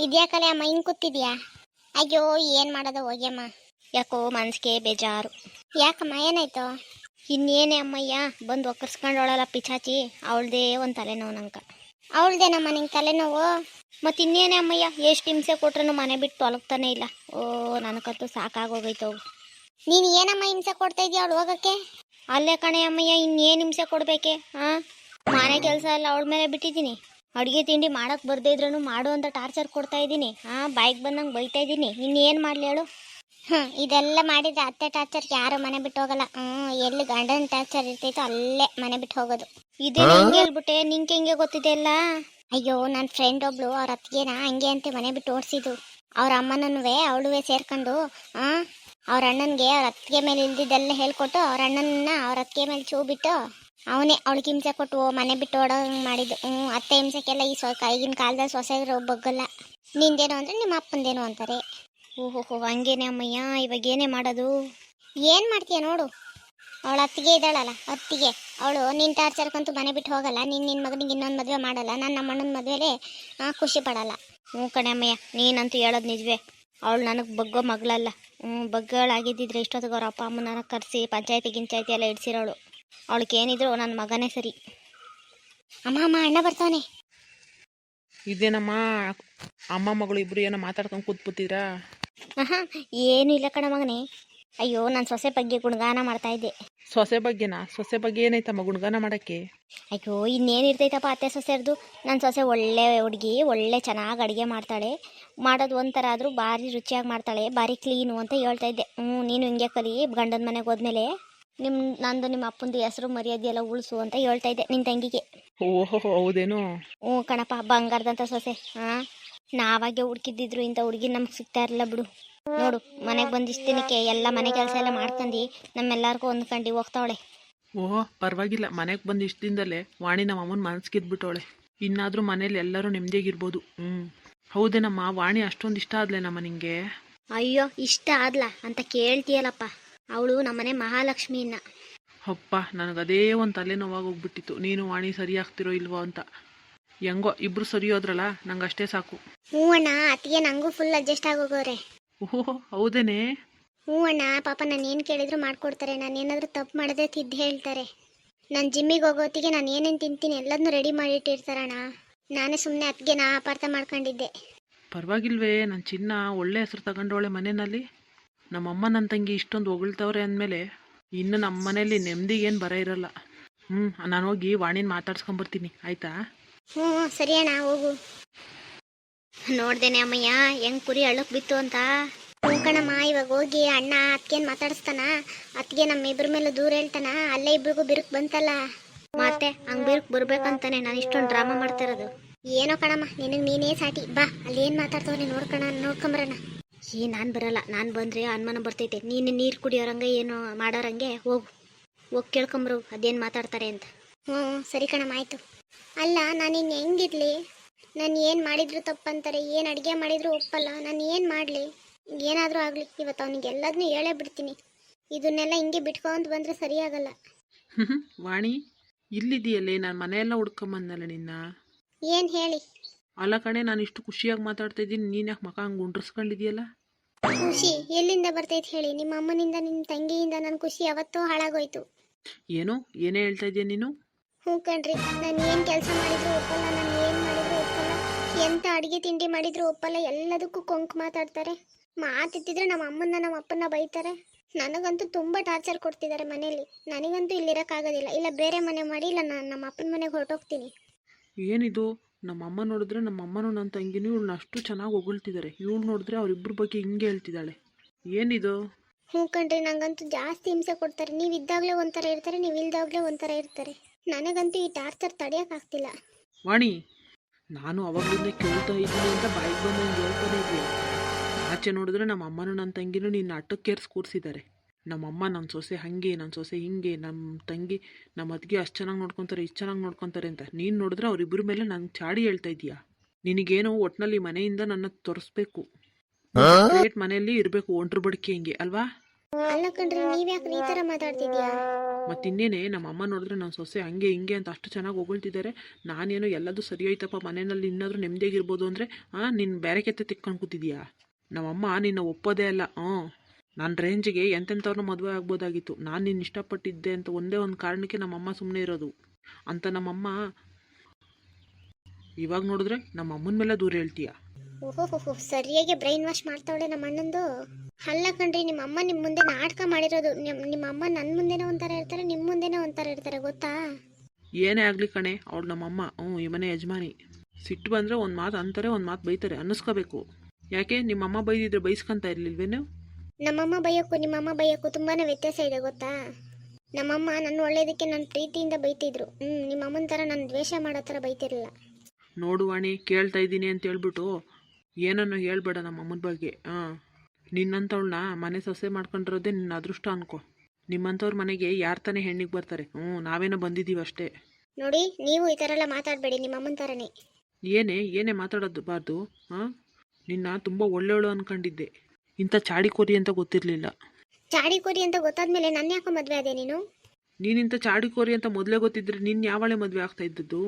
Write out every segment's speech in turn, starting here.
ಇದ್ಯಾಕಲೆ ಅಮ್ಮ ಹಿಂಗ್ ಕೂತಿದ್ಯಾ? ಅಯ್ಯೋ ಏನ್ ಮಾಡೋದು ಹೋಗ್ಯಮ್ಮ. ಯಾಕೋ ಮನ್ಸಿಗೆ ಬೇಜಾರು. ಯಾಕಮ್ಮ ಏನಾಯ್ತು? ಇನ್ನೇನೇ ಅಮ್ಮಯ್ಯ ಬಂದು ಒಕ್ಕರ್ಸ್ಕೊಂಡವಳಲ್ಲ ಪಿಚಾಚಿ, ಅವಳದೇ ಒಂದು ತಲೆನೋವು ನಂಗೆ. ಅವಳ್ದೇನಮ್ಮ ನಿಂಗೆ ತಲೆನೋವು? ಮತ್ತು ಇನ್ನೇನೇ ಅಮ್ಮಯ್ಯ, ಎಷ್ಟು ಹಿಂಸೆ ಕೊಟ್ರೂ ಮನೆ ಬಿಟ್ಟು ತೊಲಗ್ತಾನೆ ಇಲ್ಲ. ಓ ನನಗಂತೂ ಸಾಕಾಗೋಗೈತವು. ನೀನು ಏನಮ್ಮ ಹಿಂಸೆ ಕೊಡ್ತಾ ಇದೀಯ ಅವಳು ಹೋಗಕ್ಕೆ? ಅಲ್ಲೇ ಕಣೆ ಅಮ್ಮಯ್ಯ, ಇನ್ನೇನು ಹಿಂಸೆ ಕೊಡಬೇಕೆ? ಹಾಂ, ಮನೆ ಕೆಲಸ ಎಲ್ಲ ಅವಳ ಮೇಲೆ ಬಿಟ್ಟಿದ್ದೀನಿ. ಅಡುಗೆ ತಿಂಡಿ ಮಾಡೋಕ್ಕೆ ಬರ್ದೇ ಇದ್ರೂ ಮಾಡು ಅಂತ ಟಾರ್ಚರ್ ಕೊಡ್ತಾ ಇದ್ದೀನಿ. ಹಾಂ, ಬಾಯಿಗೆ ಬಂದಂಗೆ ಬೈತಾ ಇದ್ದೀನಿ. ಇನ್ನೇನು ಮಾಡಲಿ ಹೇಳು? ಇದೆಲ್ಲ ಮಾಡಿದ್ರೆ ಅತ್ತೆ ಟಾರ್ಚರ್ಗೆ ಯಾರು ಮನೆ ಬಿಟ್ಟು ಹೋಗಲ್ಲ. ಎಲ್ಲಿ ಗಂಡನ ಟಾರ್ಚರ್ ಇರ್ತೈತೋ ಅಲ್ಲೇ ಮನೆ ಬಿಟ್ಟು ಹೋಗೋದು. ಇದೇ ಹಿಂಗೆ ಹೇಳ್ಬಿಟ್ಟೆ, ನಿಂಗೆ ಹೆಂಗೆ ಗೊತ್ತಿದೆ ಅಲ್ಲ? ಅಯ್ಯೋ ನನ್ನ ಫ್ರೆಂಡ್ ಒಬ್ಳು ಅವ್ರ ಅತ್ತಿಗೆನ ಹಂಗೆ ಅಂತ ಮನೆ ಬಿಟ್ಟು ಓಡಿಸಿದ್ದು. ಅವ್ರ ಅಮ್ಮನೂ ಅವಳುವೆ ಸೇರ್ಕೊಂಡು ಅವ್ರ ಅಣ್ಣನಿಗೆ ಅವ್ರ ಅತ್ತಿಗೆ ಮೇಲೆ ಇಲ್ದಿದ್ದೆಲ್ಲ ಹೇಳ್ಕೊಟ್ಟು ಅವ್ರ ಅಣ್ಣನ ಅವ್ರ ಅತ್ತಿಗೆ ಮೇಲೆ ಚೂ ಬಿಟ್ಟು ಅವನೇ ಅವಳಿಗೆ ಹಿಂಸೆ ಕೊಟ್ಟು ಮನೆ ಬಿಟ್ಟು ಓಡೋಂಗೆ ಮಾಡಿದ್ದು. ಅತ್ತೆ ಹಿಂಸೆಕ್ಕೆಲ್ಲ ಈಗಿನ ಕಾಲದಲ್ಲಿ ಸೊಸೆದ್ರು ಬಗ್ಗಲ್ಲ. ನಿಂದೇನು ಅಂದರೆ ನಿಮ್ಮ ಅಪ್ಪಂದೇನು ಅಂತಾರೆ. ಓಹೋ ಹಂಗೇನೆ ಅಮ್ಮಯ್ಯ, ಇವಾಗ ಏನೇ ಮಾಡೋದು? ಏನು ಮಾಡ್ತೀಯ ನೋಡು, ಅವಳ ಅತ್ತಿಗೆ ಇದ್ದಾಳಲ್ಲ ಅತ್ತಿಗೆ, ಅವಳು ನಿನ್ನ ಟಾರ್ಚರ್ಕಂತೂ ಮನೆ ಬಿಟ್ಟು ಹೋಗಲ್ಲ. ನಿನ್ನ ಮಗನಿಗೆ ಇನ್ನೊಂದು ಮದುವೆ ಮಾಡಲ್ಲ. ನಮ್ಮ ಅಣ್ಣನ ಮದುವೆಲೇ ಖುಷಿ ಪಡಲ್ಲ. ಕಣೆ ಅಮ್ಮಯ್ಯ, ನೀನಂತೂ ಹೇಳೋದು ನಿಜವೇ. ಅವಳು ನನಗೆ ಬಗ್ಗೋ ಮಗಳಲ್ಲ. ಬಗ್ಗಳಾಗಿದ್ದಿದ್ರೆ ಇಷ್ಟೊತ್ತಿಗೆ ಅವ್ರ ಅಪ್ಪ ಅಮ್ಮನ ಕರೆಸಿ ಪಂಚಾಯತಿ ಎಲ್ಲ ಇಡ್ಸಿರೋಳು. ಅವಳಿಗೇನಿದ್ರು ನನ್ನ ಮಗನೇ ಸರಿ. ಅಮ್ಮ ಅಣ್ಣ ಬರ್ತಾನೆ. ಇದೇನಮ್ಮ ಅಮ್ಮ ಮಗಳು ಇಬ್ರು ಏನೋ ಮಾತಾಡ್ಕೊಂಡು ಕೂತ್ಬಿಟ್ಟಿದ್ರಾ? ಏನು ಇಲ್ಲ ಕಣ ಮಗನೇ. ಅಯ್ಯೋ ನಾನು ಸೊಸೆ ಬಗ್ಗೆ ಗುಣಗಾನ ಮಾಡ್ತಾ ಇದ್ದೆ. ಸೊಸೆ ಬಗ್ಗೆನಾ? ಸೊಸೆ ಬಗ್ಗೆ ಏನಾಯ್ತಮ್ಮ ಗುಣಗಾನ ಮಾಡೋಕ್ಕೆ? ಅಯ್ಯೋ ಇನ್ನೇನಿರ್ತೈತಪ್ಪ ಅತ್ತೆ ಸೊಸೆರ್ದು. ನನ್ನ ಸೊಸೆ ಒಳ್ಳೆ ಹುಡುಗಿ, ಒಳ್ಳೆ ಚೆನ್ನಾಗಿ ಅಡುಗೆ ಮಾಡ್ತಾಳೆ. ಮಾಡೋದು ಒಂಥರ ಆದರೂ ಭಾರಿ ರುಚಿಯಾಗಿ ಮಾಡ್ತಾಳೆ, ಭಾರಿ ಕ್ಲೀನು ಅಂತ ಹೇಳ್ತಾ ಇದ್ದೆ. ನೀನು ಹಿಂಗೆ ಕಲಿ, ಗಂಡನ ಮನೆಗೆ ಹೋದ್ಮೇಲೆ ನಂದು ನಿಮ್ಮ ಅಪ್ಪಂದು ಹೆಸರು ಮರ್ಯಾದೆ ಎಲ್ಲ ಉಳಿಸು ಅಂತ ಹೇಳ್ತಾ ಇದ್ದೆ ನಿನ್ನ ತಂಗಿಗೆ. ಓಹೋ ಹೌದೇನು? ಕಣಪ್ಪ, ಬಂಗಾರದಂಥ ಸೊಸೆ. ನಾವಾಗೆ ಹುಡುಕಿದ್ದಿದ್ರು ಇಂಥ ಹುಡುಗಿ ನಮ್ಗೆ ಸಿಗ್ತಾ ಇರಲಿಲ್ಲ ಬಿಡು. ನೋಡು, ಮನೆಗೆ ಬಂದಿಷ್ಟು ದಿನಕ್ಕೆ ಎಲ್ಲ ಮನೆ ಕೆಲಸ ಎಲ್ಲ ಮಾಡ್ಕೊಂಡು ನಮ್ಮೆಲ್ಲರಿಗೂ ಹೊಂದ್ಕೊಂಡು ಹೋಗ್ತಾವಳೆ. ಓಹೋ ಪರವಾಗಿಲ್ಲ, ಮನೆಗೆ ಬಂದು ಇಷ್ಟು ದಿನದಲ್ಲೇ ವಾಣಿ ನಮ್ಮ ಅಮ್ಮನ ಮನಸ್ಸಿಗಿದ್ಬಿಟ್ಟವಳೆ. ಇನ್ನಾದರೂ ಮನೇಲಿ ಎಲ್ಲರೂ ನೆಮ್ಮದಿಯಾಗಿರ್ಬೋದು. ಹೌದೇನಮ್ಮ, ವಾಣಿ ಅಷ್ಟೊಂದು ಇಷ್ಟ ಆದ್ಲೇನಮ್ಮ ನಿಂಗೆ? ಅಯ್ಯೋ ಇಷ್ಟ ಆದ್ಲಾ ಅಂತ ಕೇಳ್ತೀಯಲ್ಲಪ್ಪ. ಅವಳು ನಮ್ಮನೆ ಮಹಾಲಕ್ಷ್ಮಿ ಇನ್ನ. ಅಪ್ಪ, ನನಗದೇ ಒಂದು ತಲೆನೋವಾಗಿ ಹೋಗ್ಬಿಟ್ಟಿತ್ತು, ನೀನು ವಾಣಿ ಸರಿ ಆಗ್ತಿರೋ ಇಲ್ವೋ ಅಂತ. ಹೆಂಗೋ ಇಬ್ರು ಸರಿ ಹೋದ್ರಲ್ಲ, ನಂಗೆ ಅಷ್ಟೇ ಸಾಕು. ಅಣ್ಣ, ಅತ್ತಿಗೆ ನಂಗೂ ಫುಲ್ ಅಡ್ಜಸ್ಟ್ ಆಗೋಗವ್ರೆ. ಓಹೋ ಹೌದೇನೆ? ಅಣ್ಣ, ಪಾಪ ನಾನು ಏನು ಕೇಳಿದ್ರು ಮಾಡ್ಕೊಡ್ತಾರೆ. ನಾನು ಏನಾದರೂ ತಪ್ಪು ಮಾಡದೆ ತಿದ್ದು ಹೇಳ್ತಾರೆ. ನಾನು ಜಿಮ್ಮಿಗೆ ಹೋಗೋತ್ತಿಗೆ ನಾನು ಏನೇನು ತಿಂತೀನಿ ಎಲ್ಲದನ್ನೂ ರೆಡಿ ಮಾಡಿಟ್ಟಿರ್ತಾರಣ್ಣ. ನಾನೇ ಸುಮ್ಮನೆ ಅತ್ತಿಗೆ ಅಪಾರ್ಥ ಮಾಡ್ಕೊಂಡಿದ್ದೆ. ಪರವಾಗಿಲ್ವೇ, ನನ್ನ ಚಿನ್ನ ಒಳ್ಳೆ ಹೆಸರು ತಗೊಂಡವಳೆ ಮನೆಯಲ್ಲಿ. ನಮ್ಮಮ್ಮ ನನ್ನ ತಂಗಿ ಇಷ್ಟೊಂದು ಹೊಗಳ್ತವ್ರೆ ಅಂದಮೇಲೆ ಇನ್ನು ನಮ್ಮ ಮನೇಲಿ ನೆಮ್ಮದಿಗೆ ಏನು ಬರ ಇರಲ್ಲ. ನಾನು ಹೋಗಿ ವಾಣಿನ ಮಾತಾಡ್ಸ್ಕೊಂಬರ್ತೀನಿ, ಆಯಿತಾ? ಸರಿ ಅಣ್ಣ, ಹೋಗು. ನೋಡ್ದೇನೆ ಅಮ್ಮಯ್ಯ ಹೆಂಗ್ ಕುರಿ ಅಳ್ಳಕ್ ಬಿತ್ತು ಅಂತ. ಕಣಮ್ಮ, ಇವಾಗ ಹೋಗಿ ಅಣ್ಣ ಅತ್ತಿಗೆನ್ ಮಾತಾಡಿಸ್ತಾನ. ಅತ್ತಿಗೆ ನಮ್ಮ ಇಬ್ಬರ ಮೇಲೆ ದೂರ ಹೇಳ್ತಾನ. ಅಲ್ಲೇ ಇಬ್ರಿಗೂ ಬಿರುಕು ಬಂತಲ್ಲ. ಮತ್ತೆ ಹಂಗ್ ಬಿರುಕು ಬರ್ಬೇಕಂತಾನೆ ನಾನು ಇಷ್ಟೊಂದು ಡ್ರಾಮಾ ಮಾಡ್ತಾ ಇರೋದು. ಏನೋ ಕಣಮ್ಮ, ನಿನಗೆ ನೀನೇ ಸಾಟಿ. ಬಾ, ಅಲ್ಲಿ ಏನು ಮಾತಾಡ್ತವ್ರೆ ನೋಡ್ಕೊಂಬರೋಣ. ನಾನು ಬರಲ್ಲ. ನಾನು ಬಂದರೆ ಅನುಮಾನ ಬರ್ತೈತೆ. ನೀನು ನೀರು ಕುಡಿಯೋರಂಗೆ ಏನು ಮಾಡೋರಂಗೆ ಹೋಗಿ ಕೇಳ್ಕೊಂಬರು ಅದೇನು ಮಾತಾಡ್ತಾರೆ ಅಂತ. ಸರಿ ಕಣಮ್ಮ, ಆಯಿತು. ಅಲ್ಲ, ನಾನು ಇನ್ನು ಹೆಂಗಿರ್ಲಿ? ನಾನು ಏನು ಮಾಡಿದ್ರು ತಪ್ಪಂತಾರೆ, ಏನು ಅಡುಗೆ ಮಾಡಿದ್ರು ಒಪ್ಪಲ್ಲ. ನಾನು ಏನು ಮಾಡಲಿ? ಏನಾದರೂ ಆಗಲಿ, ಇವತ್ತು ಅವನಿಗೆ ಎಲ್ಲದನ್ನೂ ಹೇಳೇ ಬಿಡ್ತೀನಿ. ಇದನ್ನೆಲ್ಲ ಹಿಂಗೆ ಬಿಟ್ಕೊಂತ ಬಂದರೆ ಸರಿಯಾಗಲ್ಲ. ವಾಣಿ ಇಲ್ಲಿದೆಯಲ್ಲೇ? ನಾನು ಮನೆಯೆಲ್ಲ ಹುಡ್ಕೊಂಬಂದಲ್ಲ ನಿನ್ನ. ಏನು ಹೇಳಿ? ಅಲ್ಲ ಕಣೆ, ನಾನು ಇಷ್ಟು ಖುಷಿಯಾಗಿ ಮಾತಾಡ್ತಾ ಇದ್ದೀನಿ, ನೀನು ಯಾಕೆ ಮಕ ಹಂಗೆ ಉಂಡ್ರಸ್ಕೊಂಡಿದೆಯಲ್ಲ? ಖುಷಿ ಎಲ್ಲಿಂದ ಬರ್ತೈತೆ ಹೇಳಿ? ನಿಮ್ಮ ಅಮ್ಮನಿಂದ, ನಿಮ್ಮ ತಂಗಿಯಿಂದ ನನ್ನ ಖುಷಿ ಯಾವತ್ತೂ ಹಾಳಾಗೋಯ್ತು. ಏನೇ ಹೇಳ್ತಾ ಇದೆಯಾ ನೀನು? ಕಣ್ರಿ, ನಾನು ಏನು ಕೆಲಸ ಮಾಡಿದ್ರು ಒಪ್ಪಲ್ಲ, ನಾನು ಏನು ಮಾಡಿದ್ರು ಒಪ್ಪಲ್ಲ, ಎಂಥ ಅಡುಗೆ ತಿಂಡಿ ಮಾಡಿದ್ರು ಒಪ್ಪಲ್ಲ. ಎಲ್ಲದಕ್ಕೂ ಕೊಂಕು ಮಾತಾಡ್ತಾರೆ. ಮಾತಿತ್ತಿದ್ರೆ ನಮ್ಮ ಅಮ್ಮನ ನಮ್ಮ ಅಪ್ಪನ ಬೈತಾರೆ. ನನಗಂತೂ ತುಂಬ ಟಾರ್ಚರ್ ಕೊಡ್ತಿದ್ದಾರೆ ಮನೇಲಿ. ನನಗಂತೂ ಇಲ್ಲಿರೋಕ್ಕಾಗೋದಿಲ್ಲ. ಇಲ್ಲ ಬೇರೆ ಮನೆ ಮಾಡಿ, ಇಲ್ಲ ನಾನು ನಮ್ಮ ಅಪ್ಪನ ಮನೆಗೆ ಹೊರಟೋಗ್ತೀನಿ. ಏನಿದು? ನಮ್ಮ ಅಮ್ಮ ನೋಡಿದ್ರೆ ನಮ್ಮ ಅಮ್ಮನೂ ನನ್ನ ತಂಗಿನೂ ಇವಳನ್ನ ಅಷ್ಟು ಚೆನ್ನಾಗಿ ಹೊಗಳ್ತಿದ್ದಾರೆ. ಇವಳು ನೋಡಿದ್ರೆ ಅವರಿಬ್ಬರ ಬಗ್ಗೆ ಹಿಂಗೆ ಹೇಳ್ತಿದ್ದಾಳೆ. ಏನಿದು? ಕಣ್ರಿ, ನಂಗಂತೂ ಜಾಸ್ತಿ ಹಿಂಸೆ ಕೊಡ್ತಾರೆ. ನೀವು ಇದ್ದಾಗಲೇ ಒಂಥರ ಇರ್ತಾರೆ, ನೀವು ಇಲ್ದಾಗಲೇ ಒಂಥರ ಇರ್ತಾರೆ. ನನಗಂತೂ ಈ ಟಾರ್ಚರ್ ತಡೆಯೋಕ್ಕಾಗ್ತಿಲ್ಲ. ವಾಣಿ, ನಾನು ಅವಾಗಲಿಂದ ಕೇಳ್ತಾ ಇದ್ದೀನಿ ಅಂತ ಬಾಯಿಗೆ ಬಂದಂಗೆ ಹೇಳ್ತಾನೆ ಇದ್ವಿ. ಆಚೆ ನೋಡಿದ್ರೆ ನಮ್ಮ ಅಮ್ಮನೂ ನನ್ನ ತಂಗಿನೂ ನಿನ್ನ ಅಟ್ಟಕ್ಕೇರ್ಸಿ ಕೂರಿಸಿದ್ದಾರೆ. ನಮ್ಮಮ್ಮ ನನ್ನ ಸೊಸೆ ಹಾಗೆ, ನನ್ನ ಸೊಸೆ ಹಿಂಗೆ, ನಮ್ಮ ತಂಗಿ ನಮ್ಮ ಅತ್ತಿಗೆ ಅಷ್ಟು ಚೆನ್ನಾಗಿ ನೋಡ್ಕೊತಾರೆ, ಇಷ್ಟು ಚೆನ್ನಾಗಿ ನೋಡ್ಕೊತಾರೆ ಅಂತ. ನೀನು ನೋಡಿದ್ರೆ ಅವರಿಬ್ಬರ ಮೇಲೆ ನಂಗೆ ಚಾಡಿ ಹೇಳ್ತಾ ಇದೀಯಾ. ನಿನಗೇನೋ ಒಟ್ಟಿನಲ್ಲಿ ಮನೆಯಿಂದ ನನ್ನ ತೋರಿಸ್ಬೇಕು, ಮನೆಯಲ್ಲಿ ಇರಬೇಕು, ಒಂಟ್ರ ಬಡ್ಕೆ ಹಿಂಗೆ ಅಲ್ವಾ? ಅಲ್ಲ ಕಣ್ರಿ ನೀವ್ಯಾಕ್ರಿ ಈ ಥರ ಮಾತಾಡ್ತಿದ್ಯಾ? ಮತ್ತಿನ್ನೇನೆ ನಮ್ಮ ಅಮ್ಮ ನೋಡಿದ್ರೆ ನನ್ನ ಸೊಸೆ ಹಂಗೆ ಹಿಂಗೆ ಅಂತ ಅಷ್ಟು ಚೆನ್ನಾಗಿ ಹೊಗಳ್ತಿದ್ದಾರೆ. ನಾನೇನೋ ಎಲ್ಲದೂ ಸರಿ ಹೋಯ್ತಪ್ಪ ಮನೆಯಲ್ಲಿ ಇನ್ನಾದರೂ ನೆಮ್ಮದಿಯಾಗಿರ್ಬೋದು ಅಂದರೆ ನೀನು ಬೇರೆ ಕೆತ್ತೆ ತಿಕ್ಕೊಂಡು ಕೂತಿದ್ಯಾ? ನಮ್ಮಮ್ಮ ನಿನ್ನ ಒಪ್ಪೋದೇ ಅಲ್ಲ. ನನ್ನ ರೇಂಜಿಗೆ ಎಂತೆಂಥವ್ರನ್ನ ಮದುವೆ ಆಗ್ಬೋದಾಗಿತ್ತು. ನಾನು ನಿನ್ನ ಇಷ್ಟಪಟ್ಟಿದ್ದೆ ಅಂತ ಒಂದೇ ಒಂದು ಕಾರಣಕ್ಕೆ ನಮ್ಮಮ್ಮ ಸುಮ್ಮನೆ ಇರೋದು ಅಂತ ನಮ್ಮಮ್ಮ ಇವಾಗ ನೋಡಿದ್ರೆ ನಮ್ಮ ಅಮ್ಮನ ಮೇಲೆ ದೂರ ಹೇಳ್ತೀಯ. ಓಹೋ ಸರಿಯಾಗಿ ಬ್ರೈನ್ ವಾಶ್ ಮಾಡ್ತಾವಳೆ ನಮ್ಮ ಅಣ್ಣಂದು. ಅಲ್ಲ ಕಣ್ರಿ ನಿಮ್ಮ ಅಮ್ಮ ನಿಮ್ಮ ಮುಂದೆ ನಾಟಕ ಮಾಡಿರೋದು. ನಿಮ್ಮ ಅಮ್ಮ ನನ್ನ ಮುಂದೆನೇ ಒಂಥರ ಇರ್ತಾರೆ, ನಿಮ್ಮ ಮುಂದೆನೇ ಒಂಥರ ಇರ್ತಾರೆ ಗೊತ್ತಾ? ಏನೇ ಆಗಲಿ ಕಣೆ, ಅವಳು ನಮ್ಮಮ್ಮ. ಈ ಮನೆ ಯಜಮಾನಿ. ಸಿಟ್ಟು ಬಂದರೆ ಒಂದು ಮಾತು ಅಂತಾರೆ, ಒಂದು ಮಾತು ಬೈತಾರೆ, ಅನ್ನಿಸ್ಕೋಬೇಕು. ಯಾಕೆ ನಿಮ್ಮಮ್ಮ ಬೈದಿದ್ರೆ ಬೈಸ್ಕೊಂತ ಇರಲಿಲ್ವೇನು? ನಮ್ಮಮ್ಮ ಬೈಯೋಕ್ಕೂ ನಿಮ್ಮಮ್ಮ ಬೈಯೋಕ್ಕೂ ತುಂಬಾನೇ ವ್ಯತ್ಯಾಸ ಇದೆ ಗೊತ್ತಾ? ನಮ್ಮಮ್ಮ ನನ್ನ ಒಳ್ಳೇದಕ್ಕೆ ನನ್ನ ಪ್ರೀತಿಯಿಂದ ಬೈತಿದ್ರು. ನಿಮ್ಮಮ್ಮನ ಥರ ನನ್ನ ದ್ವೇಷ ಮಾಡೋ ಥರ ಬೈತಿರಲಿಲ್ಲ. ನೋಡು ವಾಣಿ, ಕೇಳ್ತಾ ಇದ್ದೀನಿ ಅಂತ ಹೇಳ್ಬಿಟ್ಟು ಏನನ್ನೋ ಹೇಳ್ಬೇಡ ನಮ್ಮಮ್ಮನ ಬಗ್ಗೆ. ನಿನ್ನಂಥವಳನ್ನ ಮನೆ ಸೊಸೆ ಮಾಡ್ಕೊಂಡಿರೋದೇ ನಿನ್ನ ಅದೃಷ್ಟ ಅನ್ಕೋ. ನಿಮ್ಮಂಥವ್ರ ಮನೆಗೆ ಯಾರು ತಾನೇ ಹೆಣ್ಣಿಗೆ ಬರ್ತಾರೆ? ನಾವೇನೋ ಬಂದಿದ್ದೀವಿ ಅಷ್ಟೇ. ನೋಡಿ ನೀವು ಈ ಥರ ಎಲ್ಲ ಮಾತಾಡಬೇಡಿ, ನಿಮ್ಮಮ್ಮನ ಥರನೇ. ಏನೇ ಮಾತಾಡೋದು ಬಾರ್ದು. ನಿನ್ನ ತುಂಬ ಒಳ್ಳೆಯವಳು ಅನ್ಕೊಂಡಿದ್ದೆ, ಇಂಥ ಚಾಡಿಕೋರಿ ಅಂತ ಗೊತ್ತಿರಲಿಲ್ಲ. ಚಾಡಿಕೋರಿ ಅಂತ ಗೊತ್ತಾದ್ಮೇಲೆ ನನ್ನ ಯಾಕೋ ಮದುವೆ ಆದೆ ನೀನು? ನೀನಿಂಥ ಚಾಡಿಕೋರಿ ಅಂತ ಮೊದಲೇ ಗೊತ್ತಿದ್ರೆ ನಿನ್ನ ಯಾವಳೆ ಮದುವೆ ಆಗ್ತಾ ಇದ್ದದ್ದು?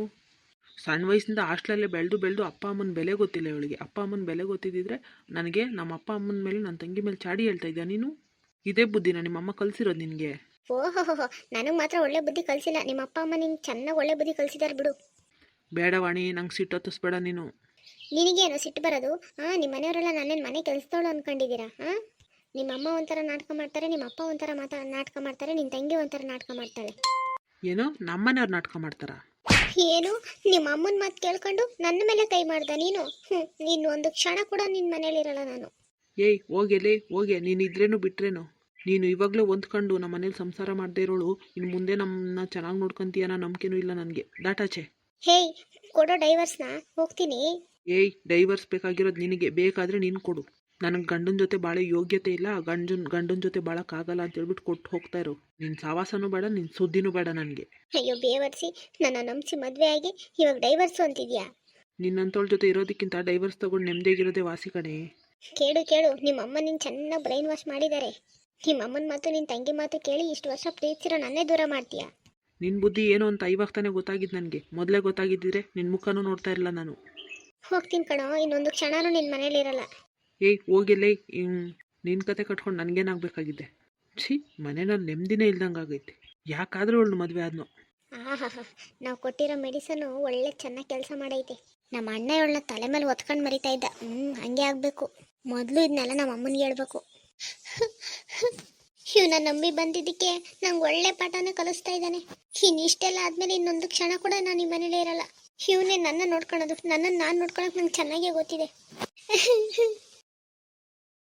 ಸಣ್ಣ ವಯಸ್ಸಿಂದ ಹಾಸ್ಟೆಲಲ್ಲೇ ಬೆಳೆದು ಅಪ್ಪ ಅಮ್ಮನ ಬೆಲೆ ಗೊತ್ತಿಲ್ಲ ಇವಳಿಗೆ. ಅಪ್ಪ ಅಮ್ಮನ ಬೆಲೆ ಗೊತ್ತಿದ್ದಿದ್ರೆ ನನಗೆ ನಮ್ಮ ಅಪ್ಪ ಅಮ್ಮನ ಮೇಲೆ ನನ್ನ ತಂಗಿ ಮೇಲೆ ಚಾಡಿ ಹೇಳ್ತಾ ಇದ್ಯಾ ನೀನು? ಇದೇ ಬುದ್ಧಿನ ನಿಮ್ಮಮ್ಮ ಕಲಿಸಿರೋದು ನಿನಗೆ? ಓಹೋ ನನಗೆ ಮಾತ್ರ ಒಳ್ಳೆ ಬುದ್ಧಿ ಕಲಿಸಿಲ್ಲ, ನಿಮ್ಮ ಅಪ್ಪ ಅಮ್ಮ ನಿಂಗೆ ಚೆನ್ನಾಗಿ ಒಳ್ಳೆ ಬುದ್ಧಿ ಕಲಿಸಿದಾರೆ ಬಿಡು. ಬೇಡವಾಣಿ, ನಂಗೆ ಸಿಟ್ಟೊತ್ತಿಸ್ಬೇಡ ನೀನು. ನಿನಗೇನು ಸಿಟ್ಟು ಬರೋದು? ನಿಮ್ಮ ಮನೆಯವರೆಲ್ಲ ನನ್ನೇನು ಮನೆ ಕೆಲಸದವಳು ಅಂದ್ಕೊಂಡಿದ್ದೀರಾ? ನಿಮ್ಮ ಅಮ್ಮ ಒಂಥರ ನಾಟಕ ಮಾಡ್ತಾರೆ, ನಿಮ್ಮ ಅಪ್ಪ ಒಂಥರ ನಾಟಕ ಮಾಡ್ತಾರೆ, ನಿನ್ನ ತಂಗಿ ಒಂಥರ ನಾಟಕ ಮಾಡ್ತಾಳೆ. ಏನೋ ನಮ್ಮನೆಯವ್ರು ನಾಟಕ ಮಾಡ್ತಾರ? ಏನು ನಿಮ್ಮ ಅಮ್ಮನ ಮಾತು ಕೇಳ್ಕೊಂಡು ನನ್ನ ಮೇಲೆ ಕೈ ಮಾಡ್ದ ನೀನು? ನೀನು ಒಂದು ಕ್ಷಣ ಕೂಡ ನಿನ್ನ ಮನೇಲಿರಲ್ಲ ನಾನು. ಏಯ್ ಹೋಗೆ, ನೀನು ಇದ್ರೇನು ಬಿಟ್ರೇನು? ನೀನು ಇವಾಗಲೇ ಹೊಂದ್ಕೊಂಡು ನಮ್ಮ ಮನೇಲಿ ಸಂಸಾರ ಮಾಡದೇ ಇರೋಳು ಇನ್ನು ಮುಂದೆ ನಮ್ಮನ್ನ ಚೆನ್ನಾಗಿ ನೋಡ್ಕೊಂತೀಯ ಅನ್ನೋ ನಂಬಿಕೆನೂ ಇಲ್ಲ ನನಗೆ. ದಾಟಾಚೆ. ಹೇಯ್ ಕೊಡೋ ಡೈವರ್ಸ್ನ, ಹೋಗ್ತೀನಿ. ಏಯ್ ಡೈವರ್ಸ್ ಬೇಕಾಗಿರೋದು ನಿನಗೆ, ಬೇಕಾದರೆ ನೀನು ಕೊಡು. ನನಗೆ ಗಂಡನ ಜೊತೆ ಭಾಳ ಯೋಗ್ಯತೆ ಇಲ್ಲ, ಗಂಡನ ಜೊತೆ ಬಾಳಕ್ಕಾಗಲ್ಲ ಅಂತ ಹೇಳ್ಬಿಟ್ಟು ಕೊಟ್ಟು ಹೋಗ್ತಾ ಇರೋ. ನಿನ್ನ ಸಾವಾಸನೂ ಬೇಡ, ನಿನ್ನ ಸುದ್ದಿನೂ ಬೇಡ ನನಗೆ. ಅಯ್ಯೋ ಬೇವರ್ಸಿ, ನನ್ನ ನಂಬಿಸಿ ಮದುವೆ ಆಗಿ ಇವಾಗ ಡೈವರ್ಸು ಅಂತಿದ್ಯಾ? ನಿನ್ನಂಥವ್ಳ ಜೊತೆ ಇರೋದಕ್ಕಿಂತ ಡೈವರ್ಸ್ ತಗೊಂಡು ನೆಮ್ಮದಿಯಾಗಿರೋದೇ ವಾಸಿ ಕಣೆ. ಕೇಳು ನಿಮ್ಮ ಅಮ್ಮ ನಿನ್ನ ಚೆನ್ನಾಗಿ ಬ್ರೈನ್ ವಾಶ್ ಮಾಡಿದ್ದಾರೆ. ನಿಮ್ಮ ಅಮ್ಮನ ಮಾತು ನಿನ್ನ ತಂಗಿ ಮಾತು ಕೇಳಿ ಇಷ್ಟು ವರ್ಷ ಪ್ರೀತಿಸಿರೋ ನನ್ನೇ ದೂರ ಮಾಡ್ತೀಯಾ? ನಿನ್ನ ಬುದ್ಧಿ ಏನು ಅಂತ ಇವಾಗ ತಾನೇ ಗೊತ್ತಾಗಿದ್ದು ನನಗೆ. ಮೊದಲೇ ಗೊತ್ತಾಗಿದ್ದಿದ್ರೆ ನಿನ್ನ ಮುಖನೂ ನೋಡ್ತಾ ಇರಲ್ಲ ನಾನು. ಹೋಗ್ತೀನಿ ಕಣೋ, ಇನ್ನೊಂದು ಕ್ಷಣನೂ ನಿನ್ನ ಮನೇಲಿರಲ್ಲ. ಏಯ್ ಹೋಗಿಲ್ಲೇ, ನಿನ್ನ ಕತೆ ಕಟ್ಕೊಂಡು ನನಗೇನಾಗಬೇಕಾಗಿದೆ? ಮನೆಯಲ್ಲಿ ನೆಮ್ಮದಿನೇ ಇಲ್ದಂಗೆ ಆಗೈತೆ. ಯಾಕಾದರೂ ಅವಳು ಮದುವೆ ಆದ್ನೋ? ಆಹಾ, ನಾವು ಕೊಟ್ಟಿರೋ ಮೆಡಿಸನ್ನು ಒಳ್ಳೆ ಚೆನ್ನಾಗಿ ಕೆಲಸ ಮಾಡೈತೆ. ನಮ್ಮ ಅಣ್ಣ ಇವಳನ್ನ ತಲೆ ಮೇಲೆ ಒತ್ಕೊಂಡು ಮರಿತಾ ಇದ್ದ. ಹಂಗೆ ಆಗಬೇಕು. ಮೊದಲು ಇದನ್ನೆಲ್ಲ ನಮ್ಮ ಅಮ್ಮನಿಗೆ ಹೇಳ್ಬೇಕು. ಇವನ ನಂಬಿ ಬಂದಿದ್ದಕ್ಕೆ ನಂಗೆ ಒಳ್ಳೆ ಪಾಠನೇ ಕಲಿಸ್ತಾ ಇದ್ದಾನೆ. ಇಷ್ಟೆಲ್ಲ ಆದಮೇಲೆ ಇನ್ನೊಂದು ಕ್ಷಣ ಕೂಡ ನಾನು ಈ ಮನೇಲೇ ಇರಲ್ಲ. ಇವನೇ ನನ್ನ ನೋಡ್ಕೊಳ್ಳೋದು, ನನ್ನನ್ನು ನಾನು ನೋಡ್ಕೊಳ್ಳೋಕೆ ನಂಗೆ ಚೆನ್ನಾಗೇ ಗೊತ್ತಿದೆ.